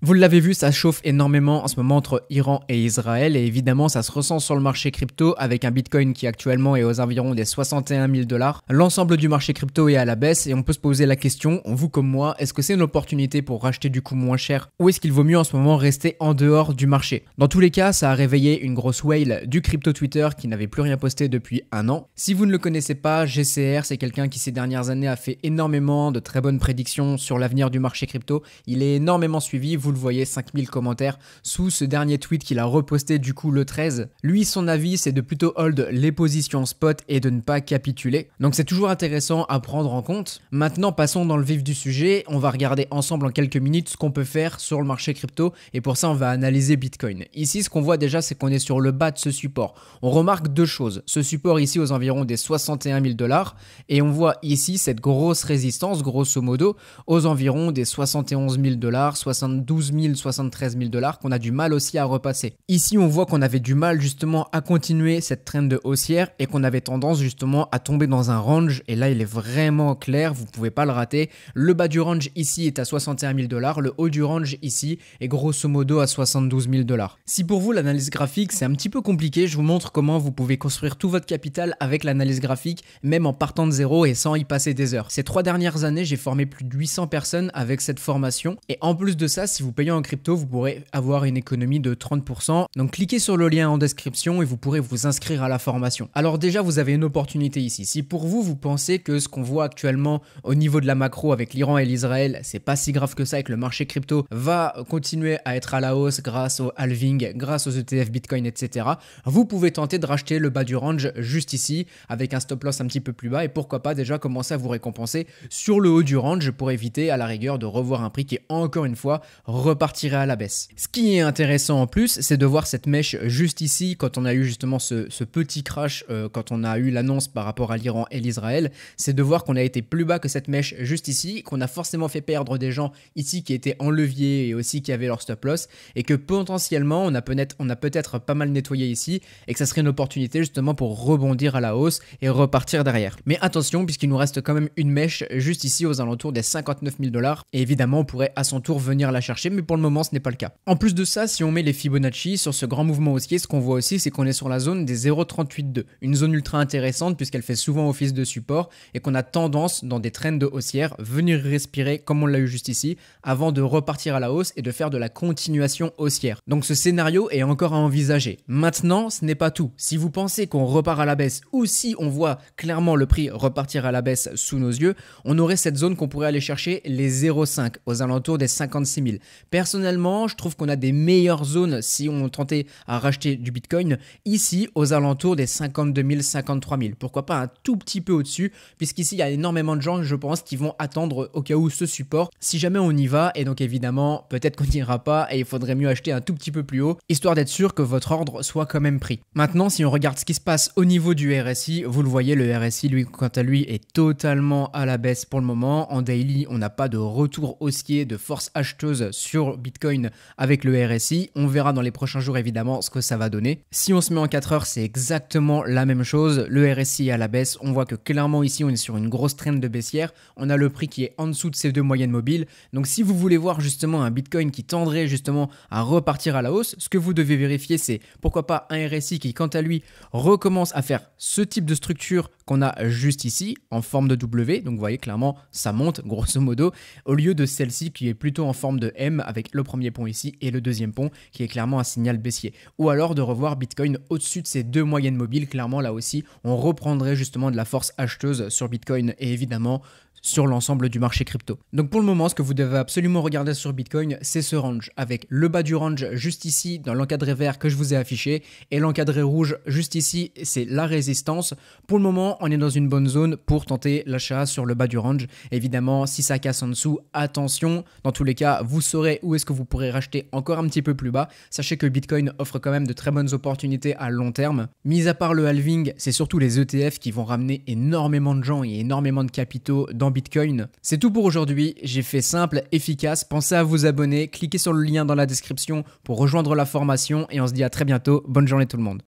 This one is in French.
Vous l'avez vu, ça chauffe énormément en ce moment entre Iran et Israël et évidemment ça se ressent sur le marché crypto avec un Bitcoin qui actuellement est aux environs des 61 000 $. L'ensemble du marché crypto est à la baisse et on peut se poser la question, vous comme moi, est-ce que c'est une opportunité pour racheter du coup moins cher ou est-ce qu'il vaut mieux en ce moment rester en dehors du marché? Dans tous les cas, ça a réveillé une grosse whale du crypto Twitter qui n'avait plus rien posté depuis un an. Si vous ne le connaissez pas, GCR, c'est quelqu'un qui ces dernières années a fait énormément de très bonnes prédictions sur l'avenir du marché crypto. Il est énormément suivi, vous le voyez, 5000 commentaires sous ce dernier tweet qu'il a reposté du coup le 13. Lui, son avis, c'est de plutôt hold les positions spot et de ne pas capituler. Donc c'est toujours intéressant à prendre en compte. Maintenant, passons dans le vif du sujet. On va regarder ensemble en quelques minutes ce qu'on peut faire sur le marché crypto et pour ça, on va analyser Bitcoin. Ici, ce qu'on voit déjà, c'est qu'on est sur le bas de ce support. On remarque deux choses. Ce support ici aux environs des 61 000 $ et on voit ici cette grosse résistance, grosso modo, aux environs des 71 000 $, 72 000, 73 000 $ qu'on a du mal aussi à repasser. Ici, on voit qu'on avait du mal justement à continuer cette trend de haussière et qu'on avait tendance justement à tomber dans un range et là, il est vraiment clair, vous pouvez pas le rater. Le bas du range ici est à 61 000 $, le haut du range ici est grosso modo à 72 000 $. Si pour vous, l'analyse graphique, c'est un petit peu compliqué, je vous montre comment vous pouvez construire tout votre capital avec l'analyse graphique, même en partant de zéro et sans y passer des heures. Ces 3 dernières années, j'ai formé plus de 800 personnes avec cette formation et en plus de ça, si vous payez en crypto, vous pourrez avoir une économie de 30%. Donc cliquez sur le lien en description et vous pourrez vous inscrire à la formation. Alors déjà, vous avez une opportunité ici. Si pour vous, vous pensez que ce qu'on voit actuellement au niveau de la macro avec l'Iran et l'Israël, c'est pas si grave que ça et que le marché crypto va continuer à être à la hausse grâce au halving, grâce aux ETF Bitcoin, etc., vous pouvez tenter de racheter le bas du range juste ici avec un stop loss un petit peu plus bas et pourquoi pas déjà commencer à vous récompenser sur le haut du range pour éviter à la rigueur de revoir un prix qui encore une fois repartirait à la baisse. Ce qui est intéressant en plus, c'est de voir cette mèche juste ici quand on a eu justement ce petit crash, quand on a eu l'annonce par rapport à l'Iran et l'Israël, c'est de voir qu'on a été plus bas que cette mèche juste ici, qu'on a forcément fait perdre des gens ici qui étaient en levier et aussi qui avaient leur stop loss et que potentiellement on a peut-être pas mal nettoyé ici et que ça serait une opportunité justement pour rebondir à la hausse et repartir derrière. Mais attention puisqu'il nous reste quand même une mèche juste ici aux alentours des 59 000 $ et évidemment on pourrait à son tour venir la chercher mais pour le moment ce n'est pas le cas. En plus de ça, si on met les Fibonacci sur ce grand mouvement haussier, ce qu'on voit aussi c'est qu'on est sur la zone des 0,382, une zone ultra intéressante puisqu'elle fait souvent office de support et qu'on a tendance dans des trends de haussière venir respirer comme on l'a eu juste ici avant de repartir à la hausse et de faire de la continuation haussière. Donc ce scénario est encore à envisager. Maintenant, ce n'est pas tout. Si vous pensez qu'on repart à la baisse ou si on voit clairement le prix repartir à la baisse sous nos yeux, on aurait cette zone qu'on pourrait aller chercher les 0,5 aux alentours des 56 000. Personnellement, je trouve qu'on a des meilleures zones si on tentait à racheter du Bitcoin ici aux alentours des 52 000, 53 000. Pourquoi pas un tout petit peu au-dessus puisqu'ici il y a énormément de gens, je pense, qui vont attendre au cas où ce support si jamais on y va et donc évidemment peut-être qu'on n'ira pas et il faudrait mieux acheter un tout petit peu plus haut histoire d'être sûr que votre ordre soit quand même pris. Maintenant, si on regarde ce qui se passe au niveau du RSI, vous le voyez, le RSI lui quant à lui est totalement à la baisse pour le moment. En daily, on n'a pas de retour haussier, de force acheteuse sur Bitcoin avec le RSI. On verra dans les prochains jours évidemment ce que ça va donner. Si on se met en 4 heures, c'est exactement la même chose. Le RSI est à la baisse. On voit que clairement ici, on est sur une grosse trend de baissière. On a le prix qui est en dessous de ces deux moyennes mobiles. Donc si vous voulez voir justement un Bitcoin qui tendrait justement à repartir à la hausse, ce que vous devez vérifier, c'est pourquoi pas un RSI qui quant à lui recommence à faire ce type de structure qu'on a juste ici en forme de W. Donc vous voyez clairement ça monte grosso modo au lieu de celle-ci qui est plutôt en forme de M avec le premier pont ici et le deuxième pont qui est clairement un signal baissier. Ou alors de revoir Bitcoin au-dessus de ces deux moyennes mobiles. Clairement là aussi on reprendrait justement de la force acheteuse sur Bitcoin et évidemment sur l'ensemble du marché crypto. Donc pour le moment, ce que vous devez absolument regarder sur Bitcoin, c'est ce range avec le bas du range juste ici dans l'encadré vert que je vous ai affiché et l'encadré rouge juste ici, c'est la résistance. Pour le moment, on est dans une bonne zone pour tenter l'achat sur le bas du range. Évidemment, si ça casse en dessous, attention. Dans tous les cas, vous saurez où est-ce que vous pourrez racheter encore un petit peu plus bas. Sachez que Bitcoin offre quand même de très bonnes opportunités à long terme. Mis à part le halving, c'est surtout les ETF qui vont ramener énormément de gens et énormément de capitaux dans Bitcoin. C'est tout pour aujourd'hui, j'ai fait simple, efficace, pensez à vous abonner, cliquez sur le lien dans la description pour rejoindre la formation et on se dit à très bientôt, bonne journée tout le monde.